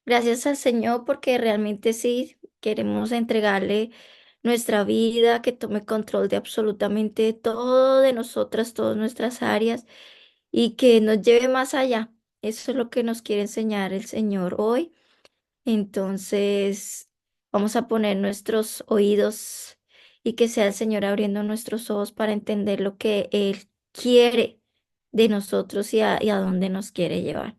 Gracias al Señor porque realmente sí queremos entregarle nuestra vida, que tome control de absolutamente todo de nosotras, todas nuestras áreas y que nos lleve más allá. Eso es lo que nos quiere enseñar el Señor hoy. Entonces, vamos a poner nuestros oídos y que sea el Señor abriendo nuestros ojos para entender lo que Él quiere de nosotros y a dónde nos quiere llevar.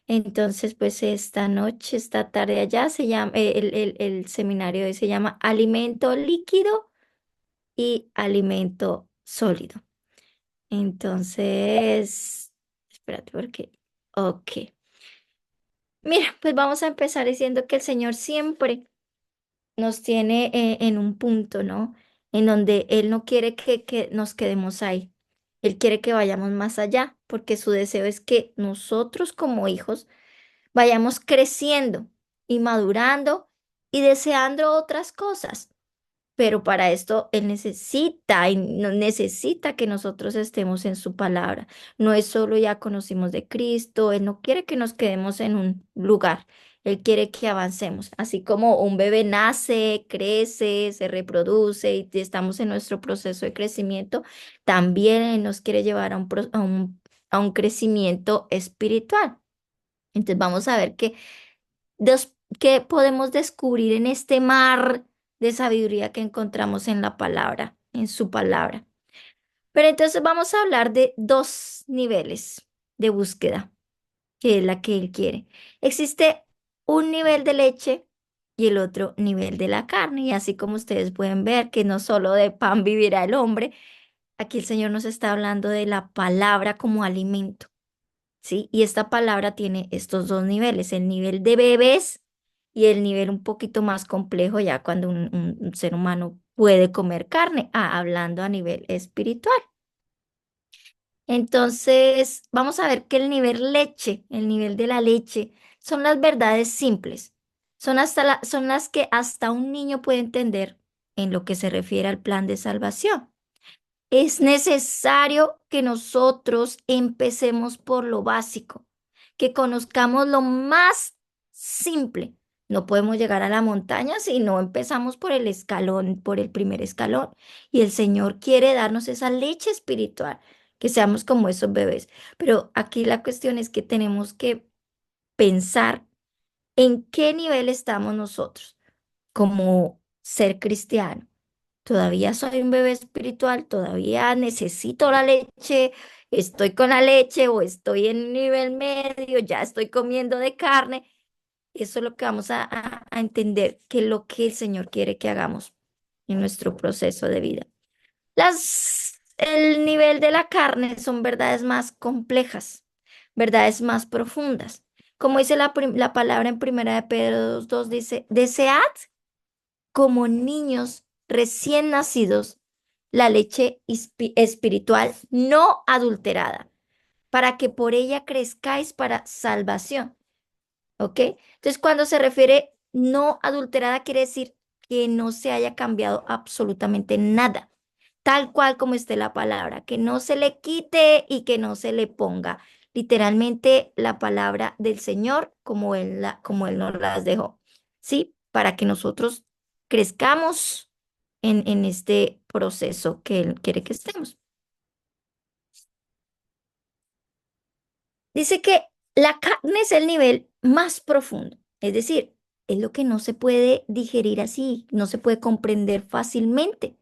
Entonces, pues esta noche, esta tarde allá se llama, el seminario hoy se llama Alimento Líquido y Alimento Sólido. Entonces, espérate porque, ok. Mira, pues vamos a empezar diciendo que el Señor siempre nos tiene en un punto, ¿no? En donde Él no quiere que nos quedemos ahí. Él quiere que vayamos más allá, porque su deseo es que nosotros como hijos vayamos creciendo y madurando y deseando otras cosas. Pero para esto Él necesita y necesita que nosotros estemos en su palabra. No es solo ya conocimos de Cristo, Él no quiere que nos quedemos en un lugar. Él quiere que avancemos. Así como un bebé nace, crece, se reproduce y estamos en nuestro proceso de crecimiento, también Él nos quiere llevar a un crecimiento espiritual. Entonces vamos a ver qué podemos descubrir en este mar de sabiduría que encontramos en la palabra, en su palabra. Pero entonces vamos a hablar de dos niveles de búsqueda, que es la que él quiere. Existe un nivel de leche y el otro nivel de la carne. Y así como ustedes pueden ver que no solo de pan vivirá el hombre, aquí el Señor nos está hablando de la palabra como alimento. ¿Sí? Y esta palabra tiene estos dos niveles, el nivel de bebés y el nivel un poquito más complejo ya cuando un ser humano puede comer carne, hablando a nivel espiritual. Entonces, vamos a ver que el nivel leche, el nivel de la leche, son las verdades simples. Son las que hasta un niño puede entender en lo que se refiere al plan de salvación. Es necesario que nosotros empecemos por lo básico, que conozcamos lo más simple. No podemos llegar a la montaña si no empezamos por el escalón, por el primer escalón. Y el Señor quiere darnos esa leche espiritual, que seamos como esos bebés. Pero aquí la cuestión es que tenemos que pensar en qué nivel estamos nosotros como ser cristiano. Todavía soy un bebé espiritual, todavía necesito la leche, estoy con la leche o estoy en nivel medio, ya estoy comiendo de carne. Eso es lo que vamos a entender, que es lo que el Señor quiere que hagamos en nuestro proceso de vida. El nivel de la carne son verdades más complejas, verdades más profundas. Como dice la palabra en Primera de Pedro 2:2, dice, desead como niños recién nacidos la leche espiritual no adulterada, para que por ella crezcáis para salvación. ¿Ok? Entonces, cuando se refiere no adulterada, quiere decir que no se haya cambiado absolutamente nada, tal cual como esté la palabra, que no se le quite y que no se le ponga. Literalmente la palabra del Señor como Él nos las dejó, ¿sí? Para que nosotros crezcamos en este proceso que Él quiere que estemos. Dice que la carne es el nivel más profundo, es decir, es lo que no se puede digerir así, no se puede comprender fácilmente.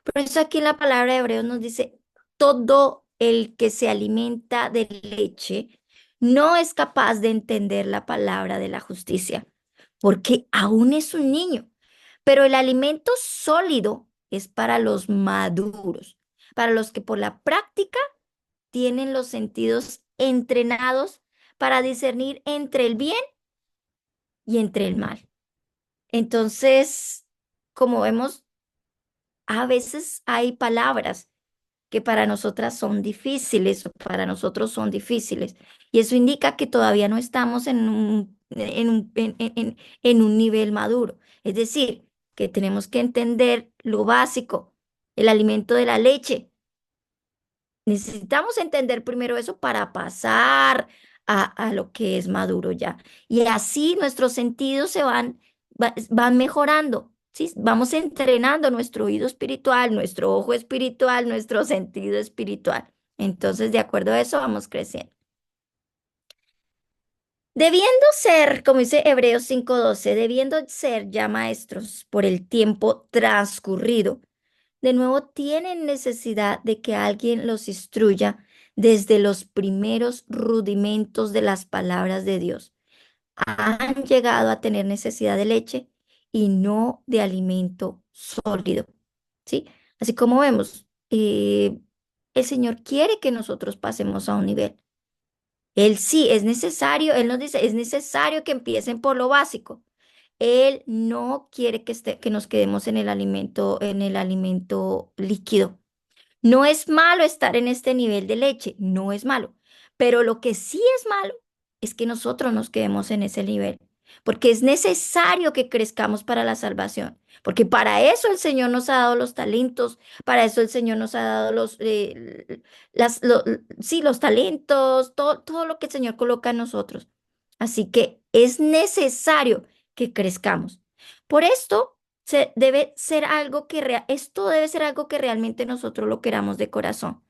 Por eso aquí en la palabra de Hebreos nos dice, todo el que se alimenta de leche no es capaz de entender la palabra de la justicia, porque aún es un niño. Pero el alimento sólido es para los maduros, para los que por la práctica tienen los sentidos entrenados para discernir entre el bien y entre el mal. Entonces, como vemos, a veces hay palabras que para nosotras son difíciles o para nosotros son difíciles. Y eso indica que todavía no estamos en un nivel maduro. Es decir, que tenemos que entender lo básico, el alimento de la leche. Necesitamos entender primero eso para pasar a lo que es maduro ya. Y así nuestros sentidos van mejorando, ¿sí? Vamos entrenando nuestro oído espiritual, nuestro ojo espiritual, nuestro sentido espiritual. Entonces, de acuerdo a eso, vamos creciendo. Debiendo ser, como dice Hebreos 5:12, debiendo ser ya maestros por el tiempo transcurrido, de nuevo tienen necesidad de que alguien los instruya desde los primeros rudimentos de las palabras de Dios. Han llegado a tener necesidad de leche y no de alimento sólido, ¿sí? Así como vemos, el Señor quiere que nosotros pasemos a un nivel. Él sí, es necesario, Él nos dice, es necesario que empiecen por lo básico. Él no quiere que nos quedemos en el alimento líquido. No es malo estar en este nivel de leche, no es malo, pero lo que sí es malo es que nosotros nos quedemos en ese nivel, porque es necesario que crezcamos para la salvación, porque para eso el Señor nos ha dado los talentos, para eso el Señor nos ha dado sí, los talentos, todo lo que el Señor coloca en nosotros. Así que es necesario que crezcamos. Por esto debe ser algo esto debe ser algo que realmente nosotros lo queramos de corazón.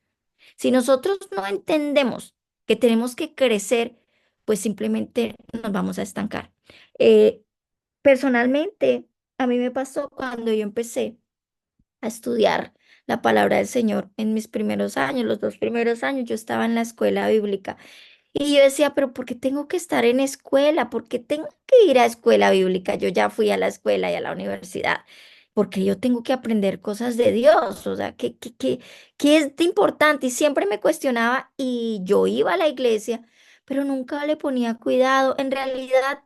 Si nosotros no entendemos que tenemos que crecer, pues simplemente nos vamos a estancar. Eh, Personalmente, a mí me pasó cuando yo empecé a estudiar la palabra del Señor en mis primeros años, los 2 primeros años, yo estaba en la escuela bíblica y yo decía, pero ¿por qué tengo que estar en escuela? ¿Por qué tengo que ir a escuela bíblica? Yo ya fui a la escuela y a la universidad, porque yo tengo que aprender cosas de Dios, o sea, ¿qué es de importante? Y siempre me cuestionaba y yo iba a la iglesia, pero nunca le ponía cuidado. En realidad,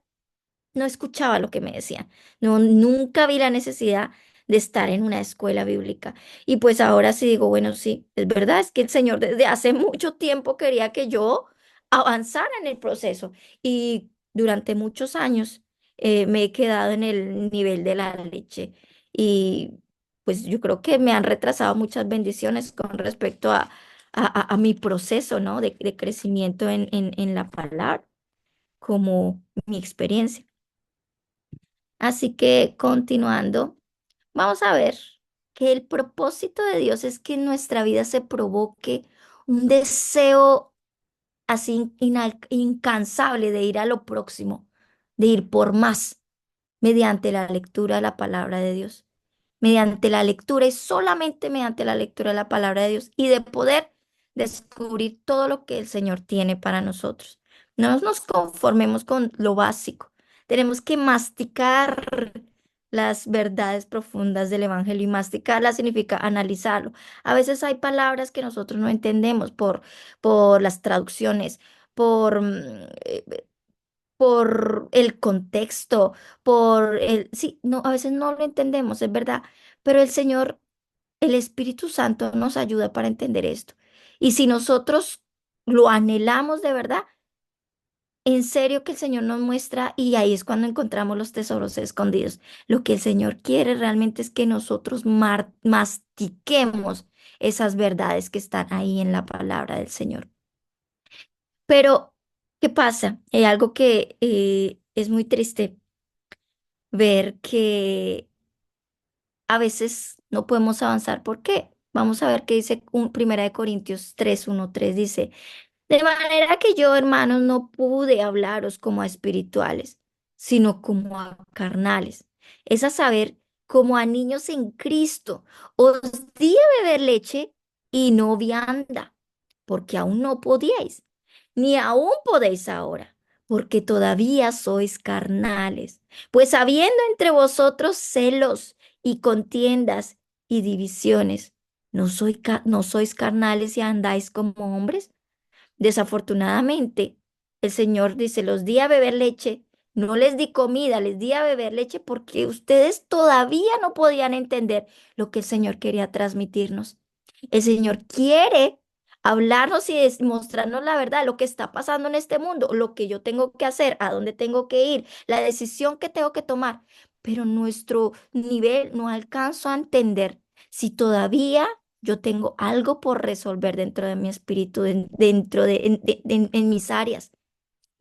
no escuchaba lo que me decían. No, nunca vi la necesidad de estar en una escuela bíblica. Y pues ahora sí digo, bueno, sí, es verdad, es que el Señor desde hace mucho tiempo quería que yo avanzara en el proceso. Y durante muchos años me he quedado en el nivel de la leche. Y pues yo creo que me han retrasado muchas bendiciones con respecto a mi proceso, ¿no? De crecimiento en la palabra, como mi experiencia. Así que continuando, vamos a ver que el propósito de Dios es que en nuestra vida se provoque un deseo así incansable de ir a lo próximo, de ir por más mediante la lectura de la palabra de Dios, mediante la lectura y solamente mediante la lectura de la palabra de Dios y de poder descubrir todo lo que el Señor tiene para nosotros. No nos conformemos con lo básico. Tenemos que masticar las verdades profundas del Evangelio y masticarla significa analizarlo. A veces hay palabras que nosotros no entendemos por las traducciones, por, por el contexto, sí, no, a veces no lo entendemos, es verdad, pero el Señor, el Espíritu Santo nos ayuda para entender esto. Y si nosotros lo anhelamos de verdad, en serio que el Señor nos muestra y ahí es cuando encontramos los tesoros escondidos. Lo que el Señor quiere realmente es que nosotros mastiquemos esas verdades que están ahí en la palabra del Señor. Pero, ¿qué pasa? Hay algo que es muy triste ver que a veces no podemos avanzar. ¿Por qué? Vamos a ver qué dice Primera de Corintios 3:1-3 dice, de manera que yo, hermanos, no pude hablaros como a espirituales, sino como a carnales. Es a saber, como a niños en Cristo. Os di a beber leche y no vianda, porque aún no podíais, ni aún podéis ahora, porque todavía sois carnales. Pues habiendo entre vosotros celos y contiendas y divisiones, ¿no sois carnales y andáis como hombres? Desafortunadamente, el Señor dice, los di a beber leche, no les di comida, les di a beber leche porque ustedes todavía no podían entender lo que el Señor quería transmitirnos. El Señor quiere hablarnos y mostrarnos la verdad, lo que está pasando en este mundo, lo que yo tengo que hacer, a dónde tengo que ir, la decisión que tengo que tomar. Pero nuestro nivel no alcanzo a entender si todavía yo tengo algo por resolver dentro de mi espíritu, dentro en mis áreas.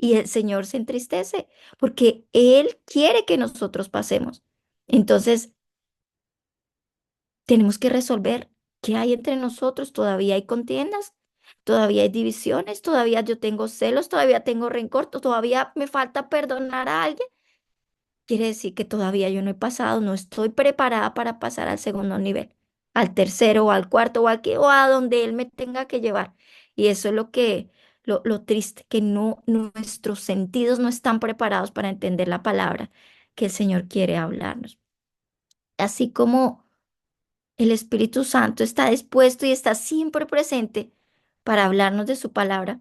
y el Señor se entristece porque Él quiere que nosotros pasemos. Entonces, tenemos que resolver qué hay entre nosotros. Todavía hay contiendas, todavía hay divisiones, todavía yo tengo celos, todavía tengo rencor, todavía me falta perdonar a alguien. Quiere decir que todavía yo no he pasado, no estoy preparada para pasar al segundo nivel, al tercero o al cuarto o a donde Él me tenga que llevar. Y eso es lo triste, que no, nuestros sentidos no están preparados para entender la palabra que el Señor quiere hablarnos. Así como el Espíritu Santo está dispuesto y está siempre presente para hablarnos de su palabra.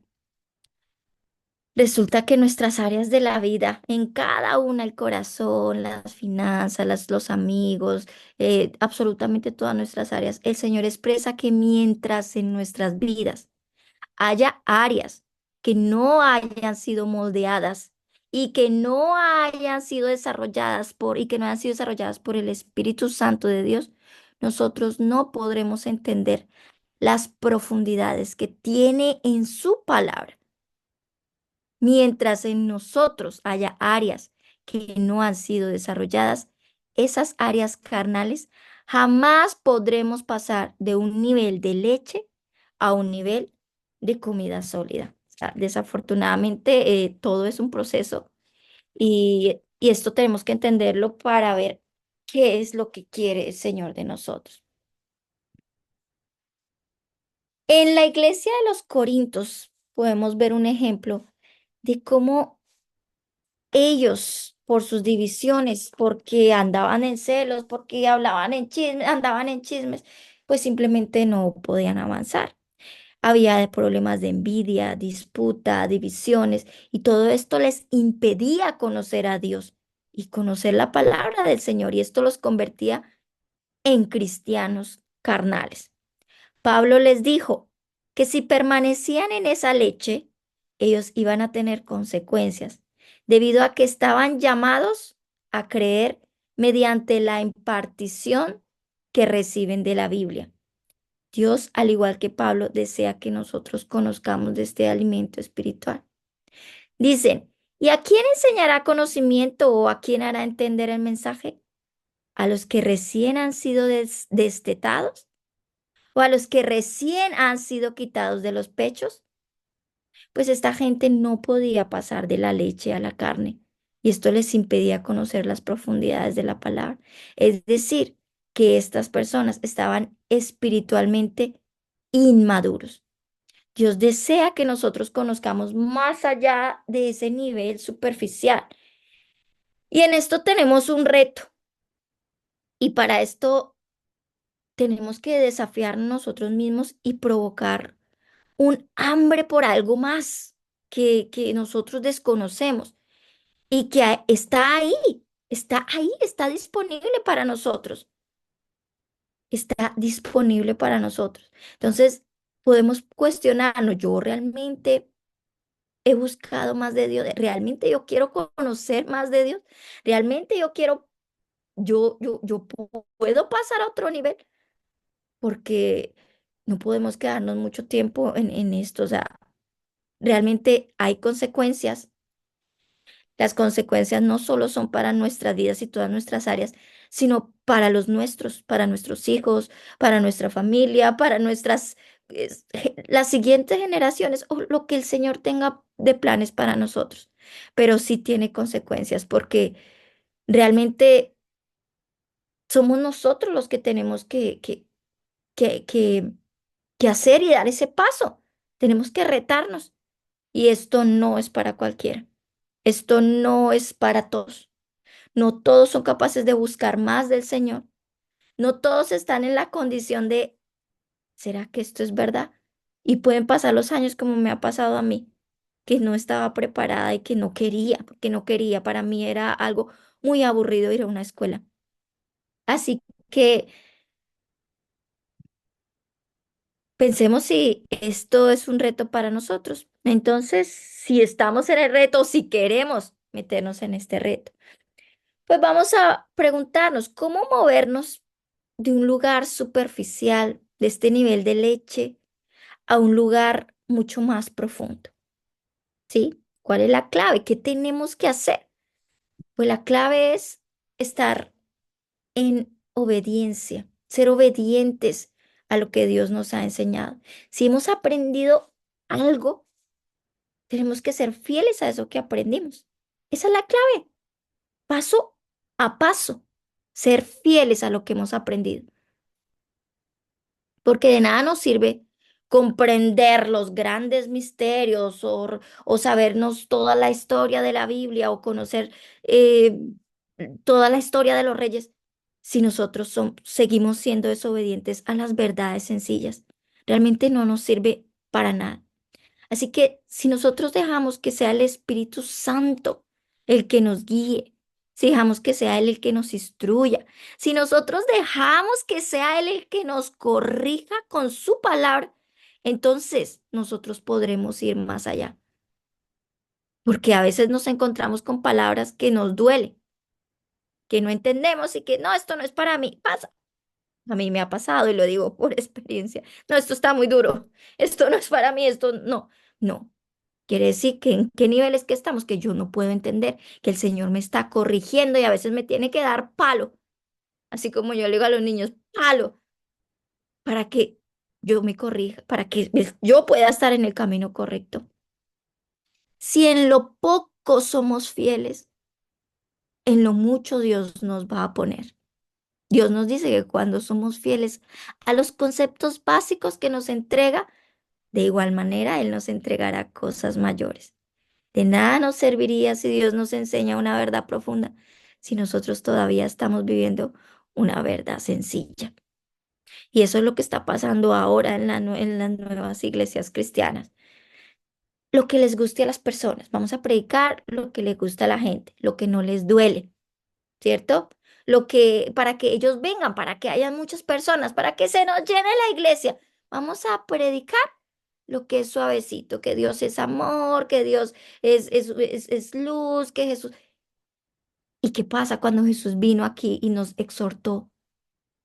Resulta que nuestras áreas de la vida, en cada una, el corazón, las finanzas, los amigos, absolutamente todas nuestras áreas, el Señor expresa que mientras en nuestras vidas haya áreas que no hayan sido moldeadas y que no hayan sido desarrolladas y que no hayan sido desarrolladas por el Espíritu Santo de Dios, nosotros no podremos entender las profundidades que tiene en su palabra. Mientras en nosotros haya áreas que no han sido desarrolladas, esas áreas carnales, jamás podremos pasar de un nivel de leche a un nivel de comida sólida. O sea, desafortunadamente, todo es un proceso y esto tenemos que entenderlo para ver qué es lo que quiere el Señor de nosotros. En la iglesia de los Corintios podemos ver un ejemplo de cómo ellos, por sus divisiones, porque andaban en celos, porque hablaban en chismes, andaban en chismes, pues simplemente no podían avanzar. Había problemas de envidia, disputa, divisiones, y todo esto les impedía conocer a Dios y conocer la palabra del Señor, y esto los convertía en cristianos carnales. Pablo les dijo que si permanecían en esa leche, ellos iban a tener consecuencias, debido a que estaban llamados a creer mediante la impartición que reciben de la Biblia. Dios, al igual que Pablo, desea que nosotros conozcamos de este alimento espiritual. Dicen, ¿y a quién enseñará conocimiento o a quién hará entender el mensaje? ¿A los que recién han sido destetados? ¿O a los que recién han sido quitados de los pechos? Pues esta gente no podía pasar de la leche a la carne y esto les impedía conocer las profundidades de la palabra. Es decir, que estas personas estaban espiritualmente inmaduros. Dios desea que nosotros conozcamos más allá de ese nivel superficial. Y en esto tenemos un reto. Y para esto tenemos que desafiar nosotros mismos y provocar un hambre por algo más que nosotros desconocemos y que está ahí, está disponible para nosotros, está disponible para nosotros. Entonces, podemos cuestionarnos, yo realmente he buscado más de Dios, realmente yo quiero conocer más de Dios, realmente yo quiero, puedo pasar a otro nivel, porque no podemos quedarnos mucho tiempo en esto, o sea, realmente hay consecuencias. Las consecuencias no solo son para nuestras vidas y todas nuestras áreas, sino para los nuestros, para nuestros hijos, para nuestra familia, para las siguientes generaciones o lo que el Señor tenga de planes para nosotros. Pero sí tiene consecuencias porque realmente somos nosotros los que tenemos que, que, que hacer y dar ese paso. Tenemos que retarnos. Y esto no es para cualquiera. Esto no es para todos. No todos son capaces de buscar más del Señor. No todos están en la condición de, ¿será que esto es verdad? Y pueden pasar los años como me ha pasado a mí, que no estaba preparada y que no quería, porque no quería. Para mí era algo muy aburrido ir a una escuela. Así que pensemos si esto es un reto para nosotros. Entonces, si estamos en el reto, si queremos meternos en este reto. Pues vamos a preguntarnos cómo movernos de un lugar superficial, de este nivel de leche, a un lugar mucho más profundo, ¿sí? ¿Cuál es la clave? ¿Qué tenemos que hacer? Pues la clave es estar en obediencia, ser obedientes a lo que Dios nos ha enseñado. Si hemos aprendido algo, tenemos que ser fieles a eso que aprendimos. Esa es la clave, paso a paso, ser fieles a lo que hemos aprendido. Porque de nada nos sirve comprender los grandes misterios o sabernos toda la historia de la Biblia o conocer eh, toda la historia de los reyes si nosotros seguimos siendo desobedientes a las verdades sencillas. Realmente no nos sirve para nada. Así que si nosotros dejamos que sea el Espíritu Santo el que nos guíe, si dejamos que sea Él el que nos instruya, si nosotros dejamos que sea Él el que nos corrija con su palabra, entonces nosotros podremos ir más allá. Porque a veces nos encontramos con palabras que nos duelen, que no entendemos y que no, esto no es para mí. Pasa. A mí me ha pasado y lo digo por experiencia. No, esto está muy duro. Esto no es para mí, esto no. No. Quiere decir que en qué nivel es que estamos, que yo no puedo entender, que el Señor me está corrigiendo y a veces me tiene que dar palo, así como yo le digo a los niños, palo, para que yo me corrija, para que yo pueda estar en el camino correcto. Si en lo poco somos fieles, en lo mucho Dios nos va a poner. Dios nos dice que cuando somos fieles a los conceptos básicos que nos entrega, de igual manera Él nos entregará cosas mayores. De nada nos serviría si Dios nos enseña una verdad profunda, si nosotros todavía estamos viviendo una verdad sencilla. Y eso es lo que está pasando ahora en las nuevas iglesias cristianas. Lo que les guste a las personas. Vamos a predicar lo que les gusta a la gente, lo que no les duele, ¿cierto? Lo que, para que ellos vengan, para que haya muchas personas, para que se nos llene la iglesia. Vamos a predicar lo que es suavecito, que Dios es amor, que Dios es luz, que Jesús... ¿Y qué pasa cuando Jesús vino aquí y nos exhortó?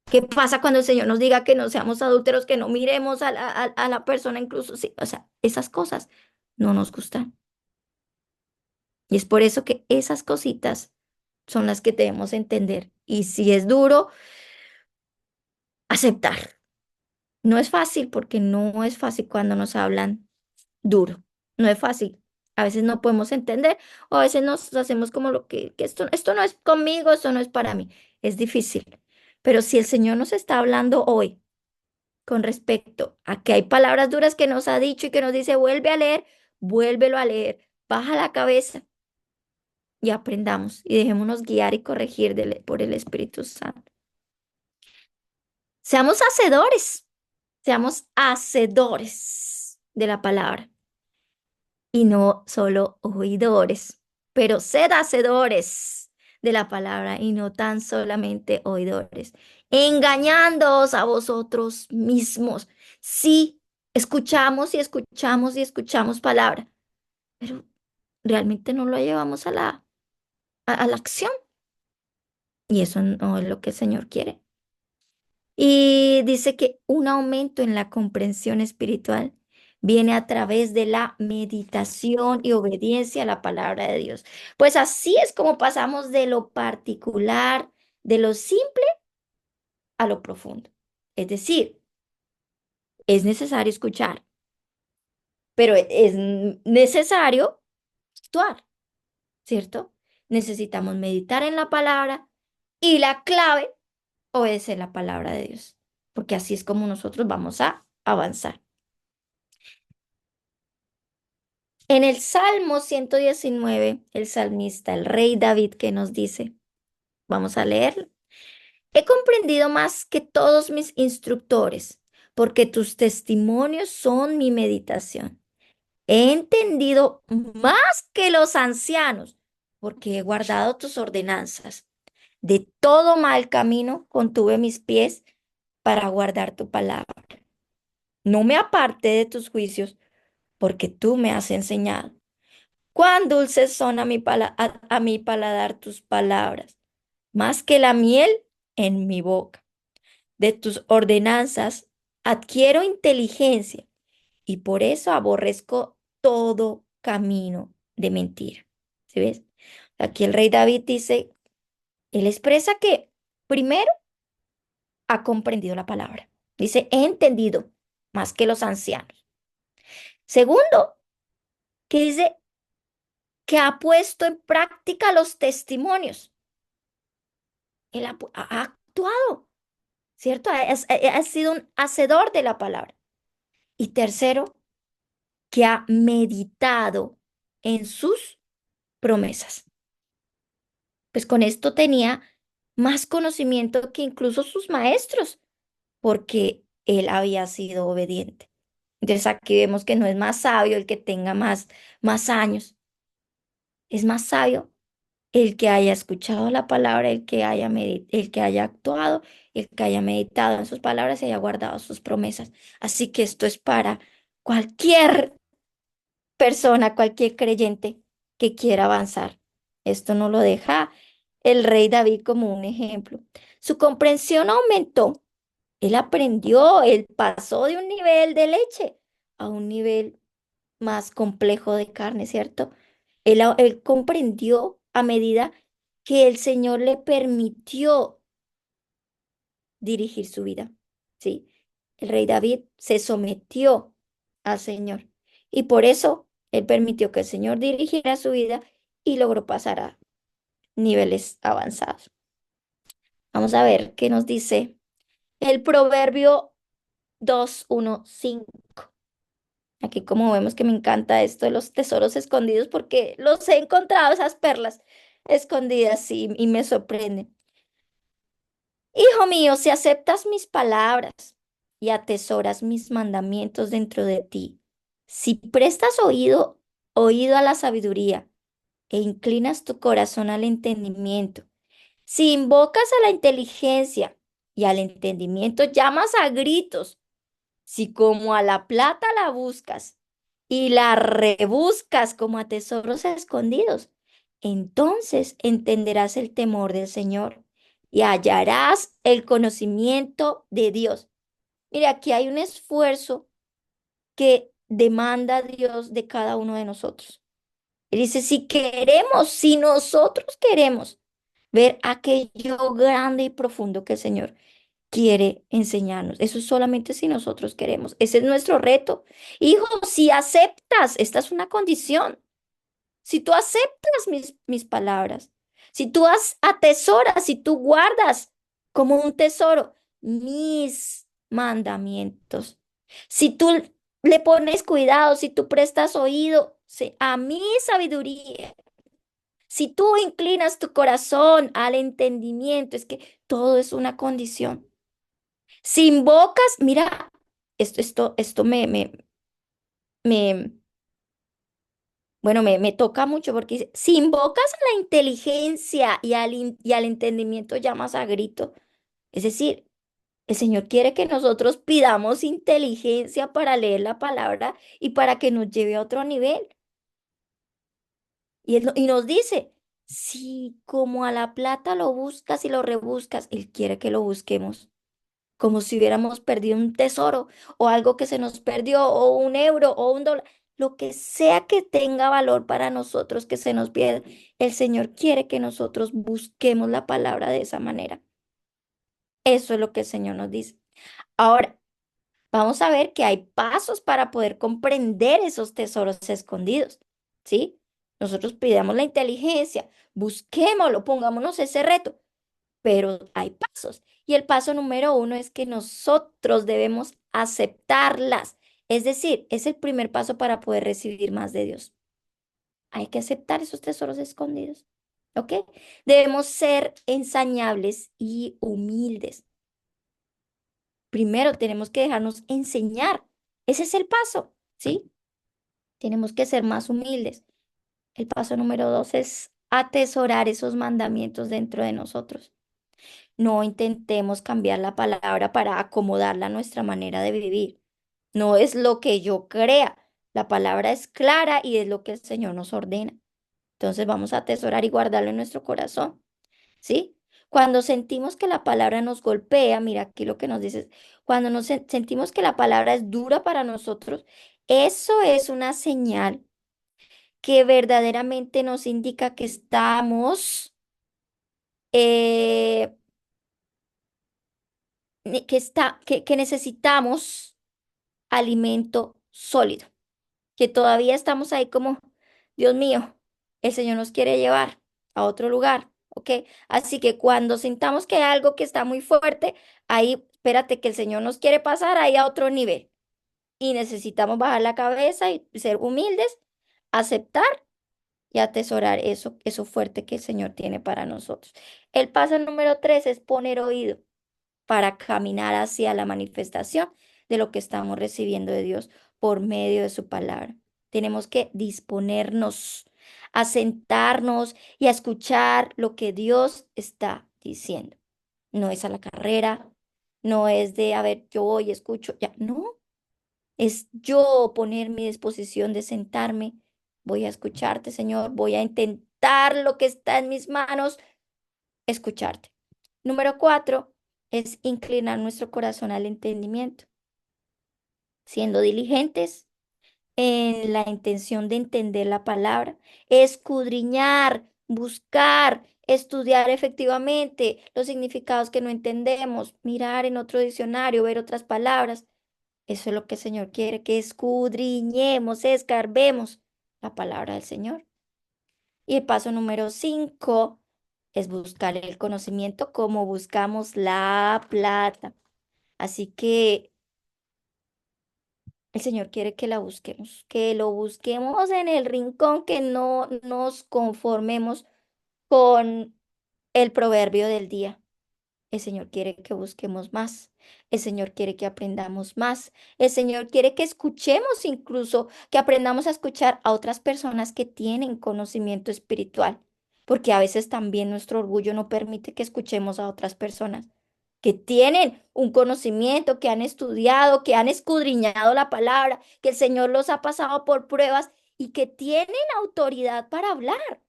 ¿Qué pasa cuando el Señor nos diga que no seamos adúlteros, que no miremos a la persona incluso? Sí, o sea, esas cosas no nos gustan. Y es por eso que esas cositas son las que debemos entender. Y si es duro, aceptar. No es fácil porque no es fácil cuando nos hablan duro. No es fácil. A veces no podemos entender o a veces nos hacemos como lo que esto no es conmigo, esto no es para mí. Es difícil. Pero si el Señor nos está hablando hoy con respecto a que hay palabras duras que nos ha dicho y que nos dice, vuelve a leer, vuélvelo a leer, baja la cabeza y aprendamos y dejémonos guiar y corregir por el Espíritu Santo. Seamos hacedores de la palabra y no solo oidores, pero sed hacedores de la palabra y no tan solamente oidores, engañándoos a vosotros mismos. Sí, escuchamos y escuchamos y escuchamos palabra, pero realmente no lo llevamos a la acción y eso no es lo que el Señor quiere. Y dice que un aumento en la comprensión espiritual viene a través de la meditación y obediencia a la palabra de Dios. Pues así es como pasamos de lo particular, de lo simple a lo profundo. Es decir, es necesario escuchar, pero es necesario actuar, ¿cierto? Necesitamos meditar en la palabra y la clave, obedecer la palabra de Dios, porque así es como nosotros vamos a avanzar. En el Salmo 119, el salmista, el rey David, que nos dice, vamos a leer, he comprendido más que todos mis instructores, porque tus testimonios son mi meditación. He entendido más que los ancianos, porque he guardado tus ordenanzas. De todo mal camino contuve mis pies para guardar tu palabra. No me aparte de tus juicios, porque tú me has enseñado. Cuán dulces son a mi paladar tus palabras, más que la miel en mi boca. De tus ordenanzas adquiero inteligencia y por eso aborrezco todo camino de mentira. ¿Sí ves? Aquí el rey David dice, él expresa que primero ha comprendido la palabra. Dice, he entendido más que los ancianos. Segundo, que dice que ha puesto en práctica los testimonios. Él ha actuado, ¿cierto? Ha sido un hacedor de la palabra. Y tercero, que ha meditado en sus promesas. Pues con esto tenía más conocimiento que incluso sus maestros, porque él había sido obediente. Entonces aquí vemos que no es más sabio el que tenga más años, es más sabio el que haya escuchado la palabra, el que haya actuado, el que haya meditado en sus palabras y haya guardado sus promesas. Así que esto es para cualquier persona, cualquier creyente que quiera avanzar. Esto no lo deja el rey David como un ejemplo. Su comprensión aumentó. Él aprendió, él pasó de un nivel de leche a un nivel más complejo de carne, ¿cierto? Él comprendió a medida que el Señor le permitió dirigir su vida, ¿sí? El rey David se sometió al Señor y por eso él permitió que el Señor dirigiera su vida y logró pasar a niveles avanzados. Vamos a ver qué nos dice el Proverbio 2:1-5. Aquí como vemos que me encanta esto de los tesoros escondidos porque los he encontrado, esas perlas escondidas y me sorprenden. Hijo mío, si aceptas mis palabras y atesoras mis mandamientos dentro de ti, si prestas oído a la sabiduría e inclinas tu corazón al entendimiento, si invocas a la inteligencia y al entendimiento llamas a gritos, si como a la plata la buscas y la rebuscas como a tesoros escondidos, entonces entenderás el temor del Señor y hallarás el conocimiento de Dios. Mire, aquí hay un esfuerzo que demanda Dios de cada uno de nosotros. Él dice, si nosotros queremos ver aquello grande y profundo que el Señor quiere enseñarnos. Eso es solamente si nosotros queremos. Ese es nuestro reto. Hijo, si aceptas, esta es una condición. Si tú aceptas mis palabras, si tú atesoras, si tú guardas como un tesoro mis mandamientos, si tú le pones cuidado, si tú prestas oído a mi sabiduría, si tú inclinas tu corazón al entendimiento, es que todo es una condición. Si invocas, mira, esto me, bueno, me toca mucho porque dice, si invocas a la inteligencia y al entendimiento llamas a grito. Es decir, el Señor quiere que nosotros pidamos inteligencia para leer la palabra y para que nos lleve a otro nivel. Y nos dice, si como a la plata lo buscas y lo rebuscas, Él quiere que lo busquemos como si hubiéramos perdido un tesoro o algo que se nos perdió o un euro o un dólar, lo que sea que tenga valor para nosotros que se nos pierda, el Señor quiere que nosotros busquemos la palabra de esa manera. Eso es lo que el Señor nos dice. Ahora, vamos a ver que hay pasos para poder comprender esos tesoros escondidos, ¿sí? Nosotros pidamos la inteligencia, busquémoslo, pongámonos ese reto, pero hay pasos. Y el paso número uno es que nosotros debemos aceptarlas. Es decir, es el primer paso para poder recibir más de Dios. Hay que aceptar esos tesoros escondidos. ¿Ok? Debemos ser ensañables y humildes. Primero tenemos que dejarnos enseñar. Ese es el paso, ¿sí? Tenemos que ser más humildes. El paso número dos es atesorar esos mandamientos dentro de nosotros. No intentemos cambiar la palabra para acomodarla a nuestra manera de vivir. No es lo que yo crea. La palabra es clara y es lo que el Señor nos ordena. Entonces vamos a atesorar y guardarlo en nuestro corazón, ¿sí? Cuando sentimos que la palabra nos golpea, mira aquí lo que nos dices, cuando sentimos que la palabra es dura para nosotros, eso es una señal que verdaderamente nos indica que estamos, eh, que necesitamos alimento sólido, que todavía estamos ahí como, Dios mío, el Señor nos quiere llevar a otro lugar, ¿ok? Así que cuando sintamos que hay algo que está muy fuerte, ahí, espérate, que el Señor nos quiere pasar ahí a otro nivel y necesitamos bajar la cabeza y ser humildes, aceptar y atesorar eso fuerte que el Señor tiene para nosotros. El paso número 3 es poner oído para caminar hacia la manifestación de lo que estamos recibiendo de Dios por medio de su palabra. Tenemos que disponernos a sentarnos y a escuchar lo que Dios está diciendo. No es a la carrera, no es de, a ver, yo voy y escucho, ya, no, es yo poner mi disposición de sentarme. Voy a escucharte, Señor, voy a intentar lo que está en mis manos, escucharte. Número 4 es inclinar nuestro corazón al entendimiento, siendo diligentes en la intención de entender la palabra, escudriñar, buscar, estudiar efectivamente los significados que no entendemos, mirar en otro diccionario, ver otras palabras. Eso es lo que el Señor quiere, que escudriñemos, escarbemos la palabra del Señor. Y el paso número 5 es buscar el conocimiento como buscamos la plata. Así que el Señor quiere que lo busquemos en el rincón, que no nos conformemos con el proverbio del día. El Señor quiere que busquemos más. El Señor quiere que aprendamos más. El Señor quiere que escuchemos incluso, que aprendamos a escuchar a otras personas que tienen conocimiento espiritual, porque a veces también nuestro orgullo no permite que escuchemos a otras personas que tienen un conocimiento, que han estudiado, que han escudriñado la palabra, que el Señor los ha pasado por pruebas y que tienen autoridad para hablar.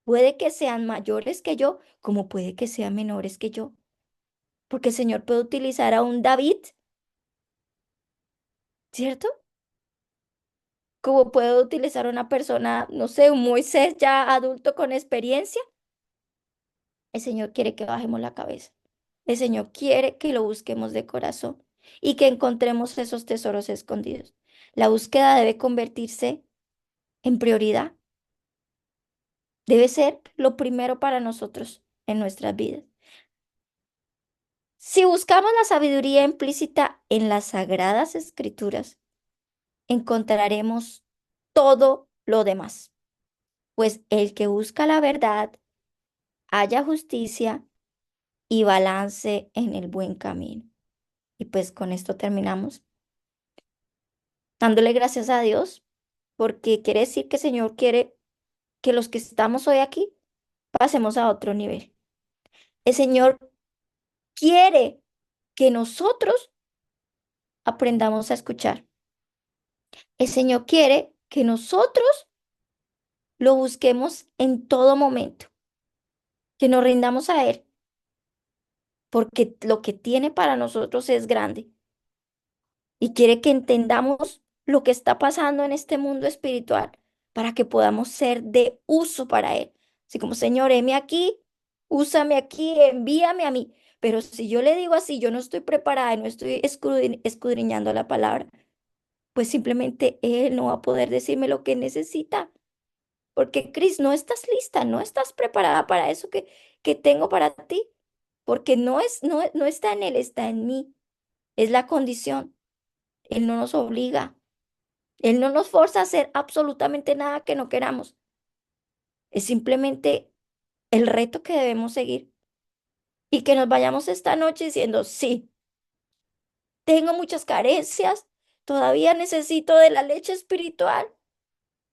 Puede que sean mayores que yo, como puede que sean menores que yo. Porque el Señor puede utilizar a un David, ¿cierto? Como puede utilizar a una persona, no sé, un Moisés ya adulto con experiencia. El Señor quiere que bajemos la cabeza. El Señor quiere que lo busquemos de corazón y que encontremos esos tesoros escondidos. La búsqueda debe convertirse en prioridad. Debe ser lo primero para nosotros en nuestras vidas. Si buscamos la sabiduría implícita en las sagradas escrituras, encontraremos todo lo demás. Pues el que busca la verdad, halla justicia y balance en el buen camino. Y pues con esto terminamos, dándole gracias a Dios, porque quiere decir que el Señor quiere que los que estamos hoy aquí pasemos a otro nivel. El Señor quiere que nosotros aprendamos a escuchar. El Señor quiere que nosotros lo busquemos en todo momento, que nos rindamos a Él, porque lo que tiene para nosotros es grande y quiere que entendamos lo que está pasando en este mundo espiritual para que podamos ser de uso para Él. Así como, Señor, heme aquí, úsame aquí, envíame a mí. Pero si yo le digo así, yo no estoy preparada y no estoy escudriñando la palabra, pues simplemente Él no va a poder decirme lo que necesita. Porque, Cris, no estás lista, no estás preparada para eso que tengo para ti. Porque no está en Él, está en mí. Es la condición. Él no nos obliga. Él no nos forza a hacer absolutamente nada que no queramos. Es simplemente el reto que debemos seguir y que nos vayamos esta noche diciendo, sí, tengo muchas carencias, todavía necesito de la leche espiritual.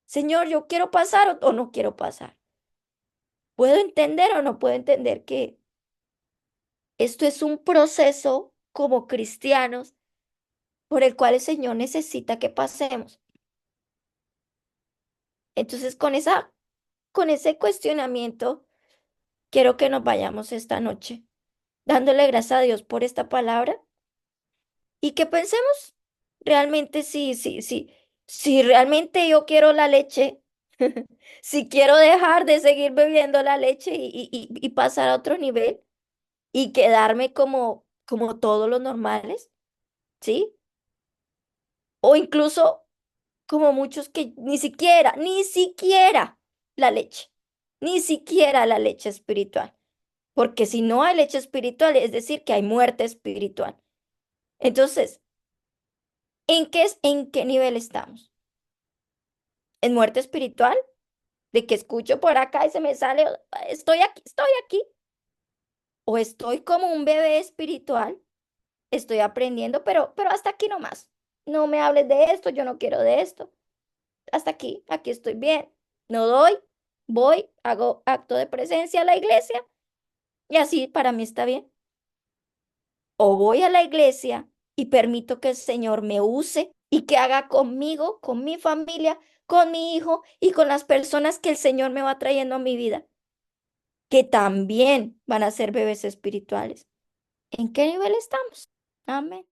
Señor, yo quiero pasar o no quiero pasar. ¿Puedo entender o no puedo entender que esto es un proceso como cristianos por el cual el Señor necesita que pasemos? Entonces, con ese cuestionamiento, quiero que nos vayamos esta noche dándole gracias a Dios por esta palabra y que pensemos realmente si realmente yo quiero la leche, Si quiero dejar de seguir bebiendo la leche y pasar a otro nivel y quedarme como todos los normales, ¿sí? O incluso como muchos que ni siquiera la leche, ni siquiera la leche espiritual. Porque si no hay leche espiritual, es decir, que hay muerte espiritual. Entonces, ¿en qué nivel estamos? ¿En muerte espiritual? De que escucho por acá y se me sale, estoy aquí, estoy aquí. O estoy como un bebé espiritual, estoy aprendiendo, pero hasta aquí nomás. No me hables de esto, yo no quiero de esto. Hasta aquí estoy bien. No doy, voy, hago acto de presencia a la iglesia y así para mí está bien. O voy a la iglesia y permito que el Señor me use y que haga conmigo, con mi familia, con mi hijo y con las personas que el Señor me va trayendo a mi vida, que también van a ser bebés espirituales. ¿En qué nivel estamos? Amén.